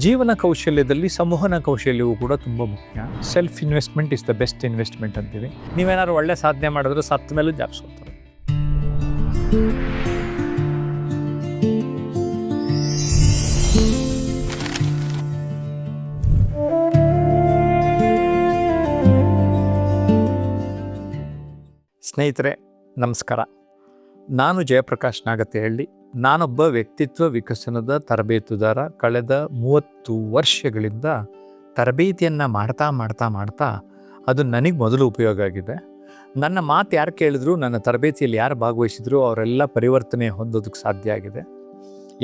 ಜೀವನ ಕೌಶಲ್ಯದಲ್ಲಿ ಸಂವಹನ ಕೌಶಲ್ಯವು ಕೂಡ ತುಂಬ ಮುಖ್ಯ. Self investment is the best investment ಅಂತೀವಿ. ನೀವೇನಾದ್ರು ಒಳ್ಳೆ ಸಾಧನೆ ಮಾಡಿದ್ರೆ ಸತ್ತ ಮೇಲೂ ಜಾಬ್ಸ್ಕೊತಾರೆ. ಸ್ನೇಹಿತರೆ ನಮಸ್ಕಾರ. ನಾನು ಜಯಪ್ರಕಾಶ್ ನಾಗತಿಹಳ್ಳಿ. ನಾನೊಬ್ಬ ವ್ಯಕ್ತಿತ್ವ ವಿಕಸನದ ತರಬೇತುದಾರ. ಕಳೆದ 30 ವರ್ಷಗಳಿಂದ ತರಬೇತಿಯನ್ನು ಮಾಡ್ತಾ ಅದು ನನಗೆ ಮೊದಲು ಉಪಯೋಗ ಆಗಿದೆ. ನನ್ನ ಮಾತು ಯಾರು ಕೇಳಿದ್ರು, ನನ್ನ ತರಬೇತಿಯಲ್ಲಿ ಯಾರು ಭಾಗವಹಿಸಿದ್ರು ಅವರೆಲ್ಲ ಪರಿವರ್ತನೆ ಹೊಂದೋದಕ್ಕೆ ಸಾಧ್ಯ ಆಗಿದೆ.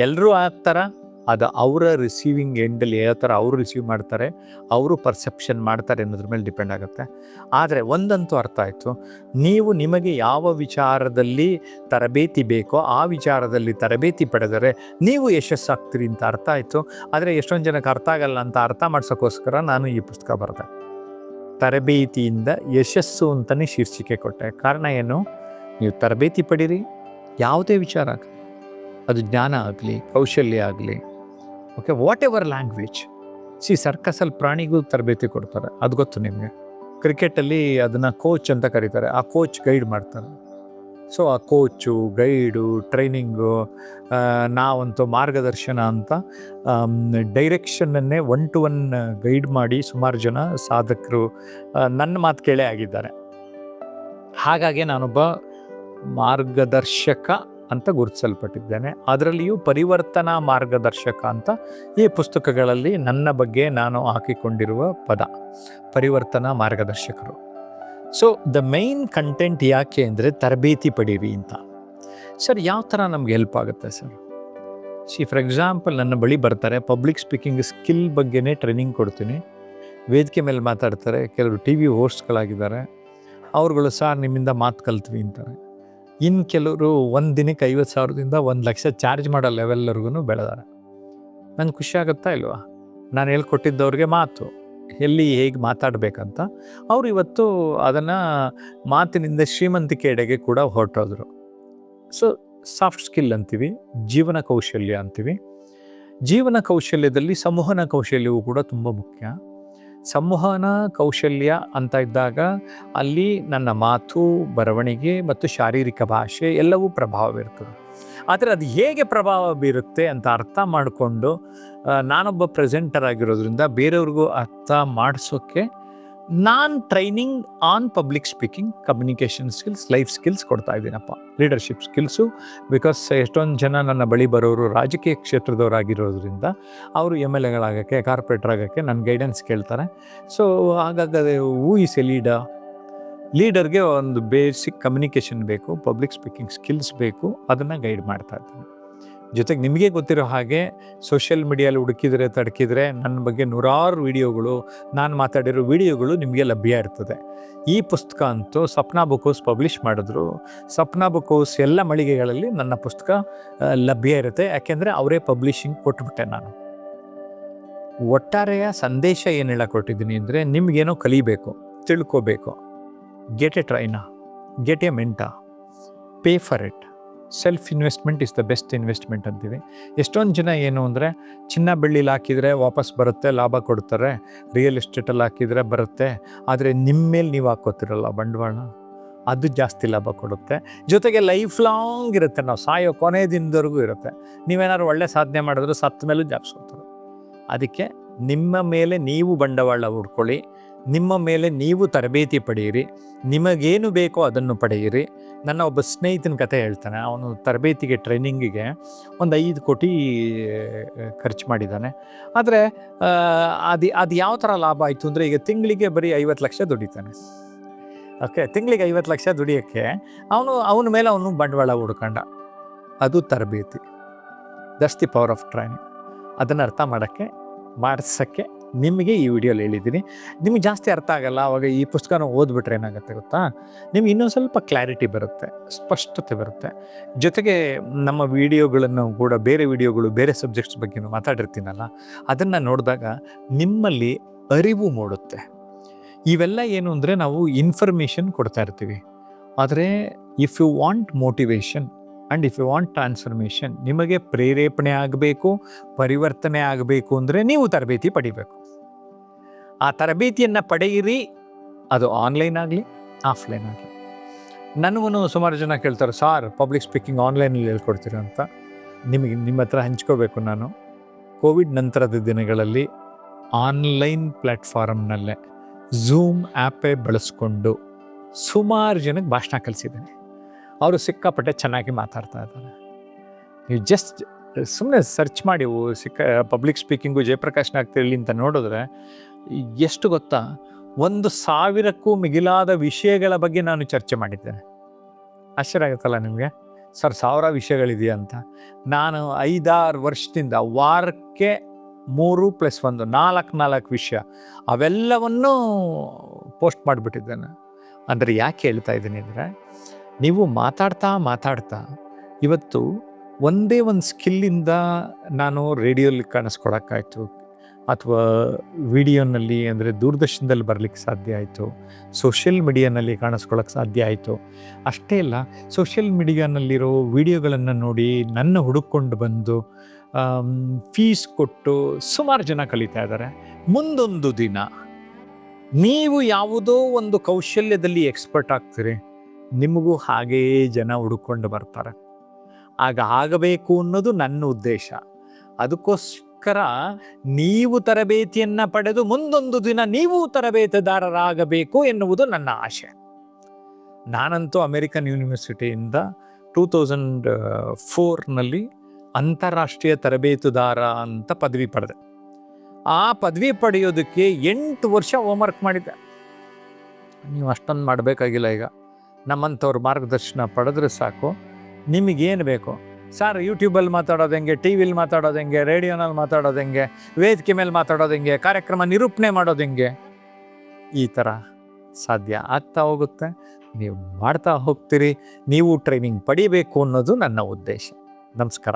ಎಲ್ಲರೂ ಆ ಥರ ಅದು ಅವರ ರಿಸೀವಿಂಗ್ ಎಂಡಲ್ಲಿ ಯಾವ ಥರ ಅವರು ರಿಸೀವ್ ಮಾಡ್ತಾರೆ, ಅವರು ಪರ್ಸೆಪ್ಷನ್ ಮಾಡ್ತಾರೆ ಅನ್ನೋದ್ರ ಮೇಲೆ ಡಿಪೆಂಡ್ ಆಗುತ್ತೆ. ಆದರೆ ಒಂದಂತೂ ಅರ್ಥ ಆಯಿತು, ನೀವು ನಿಮಗೆ ಯಾವ ವಿಚಾರದಲ್ಲಿ ತರಬೇತಿ ಬೇಕೋ ಆ ವಿಚಾರದಲ್ಲಿ ತರಬೇತಿ ಪಡೆದರೆ ನೀವು ಯಶಸ್ಸಾಗ್ತೀರಿ ಅಂತ ಅರ್ಥ ಆಯಿತು. ಆದರೆ ಎಷ್ಟೊಂದು ಜನಕ್ಕೆ ಅರ್ಥ ಆಗಲ್ಲ ಅಂತ ಅರ್ಥ ಮಾಡ್ಸೋಕ್ಕೋಸ್ಕರ ನಾನು ಈ ಪುಸ್ತಕ ಬರೆದೆ. ತರಬೇತಿಯಿಂದ ಯಶಸ್ಸು ಅಂತಲೇ ಶೀರ್ಷಿಕೆ ಕೊಟ್ಟೆ. ಕಾರಣ ಏನು? ನೀವು ತರಬೇತಿ ಪಡೀರಿ, ಯಾವುದೇ ವಿಚಾರ ಆಗಲಿ, ಅದು ಜ್ಞಾನ ಆಗಲಿ, ಕೌಶಲ್ಯ ಆಗಲಿ, ಓಕೆ, ವಾಟ್ ಎವರ್ ಲ್ಯಾಂಗ್ವೇಜ್. ಸರ್ಕಸಲ್ಲಿ ಪ್ರಾಣಿಗೂ ತರಬೇತಿ ಕೊಡ್ತಾರೆ, ಅದು ಗೊತ್ತು ನಿಮಗೆ. ಕ್ರಿಕೆಟಲ್ಲಿ ಅದನ್ನು ಕೋಚ್ ಅಂತ ಕರೀತಾರೆ. ಆ ಕೋಚ್ ಗೈಡ್ ಮಾಡ್ತಾರೆ. ಸೊ ಆ ಕೋಚು, ಗೈಡು, ಟ್ರೈನಿಂಗು, ನಾವಂತೂ ಮಾರ್ಗದರ್ಶನ ಅಂತ ಡೈರೆಕ್ಷನ್ನನ್ನೇ 1-to-1 ಗೈಡ್ ಮಾಡಿ ಸುಮಾರು ಜನ ಸಾಧಕರು ನನ್ನ ಮಾತು ಕೇಳೇ ಆಗಿದ್ದಾರೆ. ಹಾಗಾಗಿ ನಾನೊಬ್ಬ ಮಾರ್ಗದರ್ಶಕ ಅಂತ ಗುರುತಿಸಲ್ಪಟ್ಟಿದ್ದೇನೆ. ಅದರಲ್ಲಿಯೂ ಪರಿವರ್ತನಾ ಮಾರ್ಗದರ್ಶಕ ಅಂತ ಈ ಪುಸ್ತಕಗಳಲ್ಲಿ ನನ್ನ ಬಗ್ಗೆ ನಾನು ಹಾಕಿಕೊಂಡಿರುವ ಪದ, ಪರಿವರ್ತನಾ ಮಾರ್ಗದರ್ಶಕರು. ಸೊ ದ ಮೇನ್ ಕಂಟೆಂಟ್ ಯಾಕೆ ಅಂದರೆ ತರಬೇತಿ ಪಡೀರಿ ಅಂತ. ಸರ್, ಯಾವ ಥರ ನಮ್ಗೆ ಹೆಲ್ಪ್ ಆಗುತ್ತೆ ಸರ್? ಫಾರ್ ಎಕ್ಸಾಂಪಲ್, ನನ್ನ ಬಳಿ ಬರ್ತಾರೆ, ಪಬ್ಲಿಕ್ ಸ್ಪೀಕಿಂಗ್ ಸ್ಕಿಲ್ ಬಗ್ಗೆನೇ ಟ್ರೈನಿಂಗ್ ಕೊಡ್ತೀನಿ. ವೇದಿಕೆ ಮೇಲೆ ಮಾತಾಡ್ತಾರೆ. ಕೆಲವರು TV ಹೋಸ್ಟ್ಗಳಾಗಿದ್ದಾರೆ. ಅವ್ರುಗಳು ಸಾರ್ ನಿಮ್ಮಿಂದ ಮಾತು ಕಲ್ತ್ವಿ ಅಂತಾರೆ. ಇನ್ನು ಕೆಲವರು ಒಂದು ದಿನಕ್ಕೆ 50,000ದಿಂದ 1,00,000 ಚಾರ್ಜ್ ಮಾಡೋ ಲೆವೆಲ್ವರೆಗೂ ಬೆಳೆದಾರೆ. ನಂಗೆ ಖುಷಿ ಆಗುತ್ತಾ ಇಲ್ವಾ? ನಾನು ಹೇಳ್ಕೊಟ್ಟಿದ್ದವ್ರಿಗೆ ಮಾತು ಎಲ್ಲಿ ಹೇಗೆ ಮಾತಾಡಬೇಕಂತ, ಅವರು ಇವತ್ತು ಅದನ್ನು ಮಾತಿನಿಂದ ಶ್ರೀಮಂತಿಕೆಡೆಗೆ ಕೂಡ ಹೊರಟೋದ್ರು. ಸೊ ಸಾಫ್ಟ್ ಸ್ಕಿಲ್ ಅಂತೀವಿ, ಜೀವನ ಕೌಶಲ್ಯ ಅಂತೀವಿ. ಜೀವನ ಕೌಶಲ್ಯದಲ್ಲಿ ಸಂವಹನ ಕೌಶಲ್ಯವು ಕೂಡ ತುಂಬ ಮುಖ್ಯ. ಸಂವಹನ ಕೌಶಲ್ಯ ಅಂತ ಇದ್ದಾಗ ಅಲ್ಲಿ ನನ್ನ ಮಾತು, ಬರವಣಿಗೆ ಮತ್ತು ಶಾರೀರಿಕ ಭಾಷೆ ಎಲ್ಲವೂ ಪ್ರಭಾವ ಬೀರ್ತದೆ. ಆದರೆ ಅದು ಹೇಗೆ ಪ್ರಭಾವ ಬೀರುತ್ತೆ ಅಂತ ಅರ್ಥ ಮಾಡಿಕೊಂಡು, ನಾನೊಬ್ಬ ಪ್ರೆಸೆಂಟರ್ ಆಗಿರೋದ್ರಿಂದ ಬೇರೆಯವ್ರಿಗೂ ಅರ್ಥ ಮಾಡಿಸೋಕ್ಕೆ ನಾನು training on public speaking, communication skills, life skills ಕೊಡ್ತಾ ಇದ್ದೀನಪ್ಪ. Leadership skills. ಬಿಕಾಸ್ ಎಷ್ಟೊಂದು ಜನ ನನ್ನ ಬಳಿ ಬರೋರು ರಾಜಕೀಯ ಕ್ಷೇತ್ರದವರಾಗಿರೋದ್ರಿಂದ ಅವರು MLA ಆಗೋಕ್ಕೆ, ಕಾರ್ಪೊರೇಟರ್ ಆಗೋಕ್ಕೆ ನನ್ನ ಗೈಡೆನ್ಸ್ ಕೇಳ್ತಾರೆ. ಸೊ ಹಾಗಾಗಿ ಹೂ ಈಸ್ ಎ ಲೀಡರ್ಗೆ ಒಂದು ಬೇಸಿಕ್ ಕಮ್ಯುನಿಕೇಷನ್ ಬೇಕು, ಪಬ್ಲಿಕ್ ಸ್ಪೀಕಿಂಗ್ ಸ್ಕಿಲ್ಸ್ ಬೇಕು, ಅದನ್ನು ಗೈಡ್ ಮಾಡ್ತಾ ಇದ್ದೀನಿ. ಜೊತೆಗೆ ನಿಮಗೆ ಗೊತ್ತಿರೋ ಹಾಗೆ ಸೋಷಿಯಲ್ ಮೀಡಿಯಲ್ಲಿ ಹುಡುಕಿದರೆ ತಡಕಿದರೆ ನನ್ನ ಬಗ್ಗೆ 100 ವಿಡಿಯೋಗಳು, ನಾನು ಮಾತಾಡಿರೋ ವಿಡಿಯೋಗಳು ನಿಮಗೆ ಲಭ್ಯ ಇರ್ತದೆ. ಈ ಪುಸ್ತಕ ಅಂತೂ ಸಪ್ನಾ ಬುಕ್ ಹೌಸ್ ಪಬ್ಲಿಷ್ ಮಾಡಿದ್ರು. ಸಪ್ನಾ ಬುಕ್ ಹೌಸ್ ಎಲ್ಲ ಮಳಿಗೆಗಳಲ್ಲಿ ನನ್ನ ಪುಸ್ತಕ ಲಭ್ಯ ಇರುತ್ತೆ. ಯಾಕೆಂದರೆ ಅವರೇ ಪಬ್ಲಿಷಿಂಗ್ ಕೊಟ್ಬಿಟ್ಟೆ ನಾನು. ಒಟ್ಟಾರೆಯ ಸಂದೇಶ ಏನು ಹೇಳಕೊಟ್ಟಿದ್ದೀನಿ ಅಂದರೆ, ನಿಮಗೇನೋ ಕಲಿಬೇಕು, ತಿಳ್ಕೋಬೇಕು, get A trainer, get A mentor, pay for it. Self investment is the best investment ಅಂತೀವಿ. ಎಷ್ಟೊಂದು ಜನ ಏನು ಅಂದರೆ, ಚಿನ್ನ ಬೆಳ್ಳಿಲಿ ಹಾಕಿದರೆ ವಾಪಸ್ ಬರುತ್ತೆ, ಲಾಭ ಕೊಡ್ತಾರೆ. ರಿಯಲ್ ಎಸ್ಟೇಟಲ್ಲಿ ಹಾಕಿದರೆ ಬರುತ್ತೆ. ಆದರೆ ನಿಮ್ಮ ಮೇಲೆ ನೀವು ಹಾಕೋತಿರಲ್ಲ ಬಂಡವಾಳ, ಅದು ಜಾಸ್ತಿ ಲಾಭ ಕೊಡುತ್ತೆ. ಜೊತೆಗೆ ಲೈಫ್ ಲಾಂಗ್ ಇರುತ್ತೆ, ನಾವು ಸಾಯೋ ಕೊನೆ ದಿನದವರೆಗೂ ಇರುತ್ತೆ. ನೀವೇನಾದ್ರು ಒಳ್ಳೆ ಸಾಧನೆ ಮಾಡಿದ್ರು ಸತ್ತ ಮೇಲೂ ಜಾಬ್ಸ್ಕೊತಾರೆ. ಅದಕ್ಕೆ ನಿಮ್ಮ ಮೇಲೆ ನೀವು ಬಂಡವಾಳ ಹೂಡ್ಕೊಳ್ಳಿ, ನಿಮ್ಮ ಮೇಲೆ ನೀವು ತರಬೇತಿ ಪಡೆಯಿರಿ, ನಿಮಗೇನು ಬೇಕೋ ಅದನ್ನು ಪಡೆಯಿರಿ. ನನ್ನ ಒಬ್ಬ ಸ್ನೇಹಿತನ ಕತೆ ಹೇಳ್ತಾನೆ. ಅವನು ತರಬೇತಿಗೆ, ಟ್ರೈನಿಂಗಿಗೆ ಒಂದು 5 ಕೋಟಿ ಖರ್ಚು ಮಾಡಿದ್ದಾನೆ. ಆದರೆ ಅದು ಯಾವ ಥರ ಲಾಭ ಆಯಿತು ಅಂದರೆ, ಈಗ ತಿಂಗಳಿಗೆ ಬರೀ 50 ಲಕ್ಷ ದುಡಿತಾನೆ. ಓಕೆ, ತಿಂಗಳಿಗೆ 50 ಲಕ್ಷ ದುಡಿಯೋಕ್ಕೆ ಅವನ ಮೇಲೆ ಅವನು ಬಂಡವಾಳ ಹುಡ್ಕೊಂಡ. ಅದು ತರಬೇತಿ. That's the power of training. ಅದನ್ನು ಅರ್ಥ ಮಾಡಿಸೋಕ್ಕೆ ನಿಮಗೆ ಈ ವಿಡಿಯೋಲಿ ಹೇಳಿದ್ದೀನಿ. ನಿಮಗೆ ಜಾಸ್ತಿ ಅರ್ಥ ಆಗಲ್ಲ, ಆವಾಗ ಈ ಪುಸ್ತಕನ ಓದ್ಬಿಟ್ರೆ ಏನಾಗುತ್ತೆ ಗೊತ್ತಾ, ನಿಮ್ಗೆ ಇನ್ನೊಂದು ಸ್ವಲ್ಪ ಕ್ಲಾರಿಟಿ ಬರುತ್ತೆ, ಸ್ಪಷ್ಟತೆ ಬರುತ್ತೆ. ಜೊತೆಗೆ ನಮ್ಮ ವಿಡಿಯೋಗಳನ್ನು ಕೂಡ, ಬೇರೆ ವಿಡಿಯೋಗಳು, ಬೇರೆ ಸಬ್ಜೆಕ್ಟ್ಸ್ ಬಗ್ಗೆ ಮಾತಾಡಿರ್ತೀನಲ್ಲ, ಅದನ್ನು ನೋಡಿದಾಗ ನಿಮ್ಮಲ್ಲಿ ಅರಿವು ಮೂಡುತ್ತೆ. ಇವೆಲ್ಲ ಏನು ಅಂದರೆ, ನಾವು ಇನ್ಫಾರ್ಮೇಷನ್ ಕೊಡ್ತಾ ಇರ್ತೀವಿ. ಆದರೆ if you want motivation and if you want transformation, ನಿಮಗೆ ಪ್ರೇರೇಪಣೆ ಆಗಬೇಕು, ಪರಿವರ್ತನೆ ಆಗಬೇಕು ಅಂದರೆ ನೀವು ತರಬೇತಿ ಪಡಿಬೇಕು. ಆ ತರಬೇತಿಯನ್ನು ಪಡೆಯಿರಿ, ಅದು ಆನ್ಲೈನ್ ಆಗಲಿ ಆಫ್ಲೈನ್ ಆಗಲಿ. ನನಗೂ ಸುಮಾರು ಜನ ಕೇಳ್ತಾರೆ, ಸಾರ್ ಪಬ್ಲಿಕ್ ಸ್ಪೀಕಿಂಗ್ ಆನ್ಲೈನಲ್ಲಿ ಹೇಳ್ಕೊಡ್ತೀರ ಅಂತ. ನಿಮ್ಮ ಹತ್ರ ಹಂಚ್ಕೋಬೇಕು ನಾನು. ಕೋವಿಡ್ ನಂತರದ ದಿನಗಳಲ್ಲಿ ಆನ್ಲೈನ್ ಪ್ಲ್ಯಾಟ್ಫಾರ್ಮ್ನಲ್ಲೇ ಝೂಮ್ ಆ್ಯಪೇ ಬಳಸ್ಕೊಂಡು ಸುಮಾರು ಜನಕ್ಕೆ ಭಾಷಣ ಕಲಿಸಿದ್ದೇನೆ. ಅವರು ಸಿಕ್ಕಾಪಟ್ಟೆ ಚೆನ್ನಾಗಿ ಮಾತಾಡ್ತಾ ಇದ್ದಾರೆ. ನೀವು ಜಸ್ಟ್ ಸುಮ್ಮನೆ ಸರ್ಚ್ ಮಾಡಿ ಪಬ್ಲಿಕ್ ಸ್ಪೀಕಿಂಗು ಜಯಪ್ರಕಾಶ್ ನಾಗ್ತಿಹಳ್ಳಿ ಅಂತ ನೋಡಿದ್ರೆ ಎಷ್ಟು ಗೊತ್ತಾ, 1,000ಕ್ಕೂ ಮಿಗಿಲಾದ ವಿಷಯಗಳ ಬಗ್ಗೆ ನಾನು ಚರ್ಚೆ ಮಾಡಿದ್ದೇನೆ. ಆಶ್ಚರ್ಯ ಆಗುತ್ತಲ್ಲ ನಿಮಗೆ, ಸರ್ 1000 ವಿಷಯಗಳಿದೆಯಾ ಅಂತ. ನಾನು 5-6 ವರ್ಷದಿಂದ ವಾರಕ್ಕೆ 3+1 4 ವಿಷಯ ಅವೆಲ್ಲವನ್ನೂ ಪೋಸ್ಟ್ ಮಾಡಿಬಿಟ್ಟಿದ್ದೇನೆ. ಅಂದರೆ ಯಾಕೆ ಹೇಳ್ತಾ ಇದ್ದೀನಿ ಅಂದರೆ, ನೀವು ಮಾತಾಡ್ತಾ ಇವತ್ತು ಒಂದೇ ಒಂದು ಸ್ಕಿಲ್ಲಿಂದ ನಾನು ರೇಡಿಯೋಲಿ ಕಾಣಿಸ್ಕೊಳಕ್ಕಾಯ್ತು, ಅಥವಾ ವಿಡಿಯೋನಲ್ಲಿ ಅಂದರೆ ದೂರದರ್ಶನದಲ್ಲಿ ಬರಲಿಕ್ಕೆ ಸಾಧ್ಯ ಆಯಿತು, ಸೋಷಿಯಲ್ ಮೀಡಿಯಾನಲ್ಲಿ ಕಾಣಿಸ್ಕೊಳ್ಳೋಕ್ಕೆ ಸಾಧ್ಯ ಆಯಿತು. ಅಷ್ಟೇ ಅಲ್ಲ, ಸೋಷಿಯಲ್ ಮೀಡಿಯಾನಲ್ಲಿರೋ ವಿಡಿಯೋಗಳನ್ನು ನೋಡಿ ನನ್ನ ಹುಡುಕೊಂಡು ಬಂದು ಫೀಸ್ ಕೊಟ್ಟು ಸುಮಾರು ಜನ ಕಲಿತಾ ಇದ್ದಾರೆ. ಮುಂದೊಂದು ದಿನ ನೀವು ಯಾವುದೋ ಒಂದು ಕೌಶಲ್ಯದಲ್ಲಿ ಎಕ್ಸ್ಪರ್ಟ್ ಆಗ್ತೀರಿ, ನಿಮಗೂ ಹಾಗೇ ಜನ ಹುಡುಕೊಂಡು ಬರ್ತಾರೆ. ಆಗ ಆಗಬೇಕು ಅನ್ನೋದು ನನ್ನ ಉದ್ದೇಶ. ಅದಕ್ಕೋಸ್ಕರ ನೀವು ತರಬೇತಿಯನ್ನು ಪಡೆದು ಮುಂದೊಂದು ದಿನ ನೀವು ತರಬೇತುದಾರರಾಗಬೇಕು ಎನ್ನುವುದು ನನ್ನ ಆಶೆ. ನಾನಂತೂ ಅಮೆರಿಕನ್ ಯೂನಿವರ್ಸಿಟಿಯಿಂದ 2004ನಲ್ಲಿ ಅಂತಾರಾಷ್ಟ್ರೀಯ ತರಬೇತುದಾರ ಅಂತ ಪದವಿ ಪಡೆದೆ. ಆ ಪದವಿ ಪಡೆಯೋದಕ್ಕೆ 8 ವರ್ಷ ಹೋಮ್ವರ್ಕ್ ಮಾಡಿದ್ದೆ. ನೀವು ಅಷ್ಟೊಂದು ಮಾಡಬೇಕಾಗಿಲ್ಲ. ಈಗ ನಮ್ಮಂಥವ್ರ ಮಾರ್ಗದರ್ಶನ ಪಡೆದ್ರೆ ಸಾಕು. ನಿಮಗೇನು ಬೇಕು ಸರ್, ಯೂಟ್ಯೂಬಲ್ಲಿ ಮಾತಾಡೋದು ಹೆಂಗೆ, ಟಿ ವಿಲಿ ಮಾತಾಡೋದು ಹೆಂಗೆ, ರೇಡಿಯೋನಲ್ಲಿ ಮಾತಾಡೋದು ಹೆಂಗೆ, ವೇದಿಕೆ ಮೇಲೆ ಮಾತಾಡೋದು ಹೆಂಗೆ, ಕಾರ್ಯಕ್ರಮ ನಿರೂಪಣೆ ಮಾಡೋದು ಹೆಂಗೆ, ಈ ಥರ ಸಾಧ್ಯ ಆಗ್ತಾ ಹೋಗುತ್ತೆ. ನೀವು ಮಾಡ್ತಾ ಹೋಗ್ತೀರಿ. ನೀವು ಟ್ರೈನಿಂಗ್ ಪಡಿಬೇಕು ಅನ್ನೋದು ನನ್ನ ಉದ್ದೇಶ. ನಮಸ್ಕಾರ.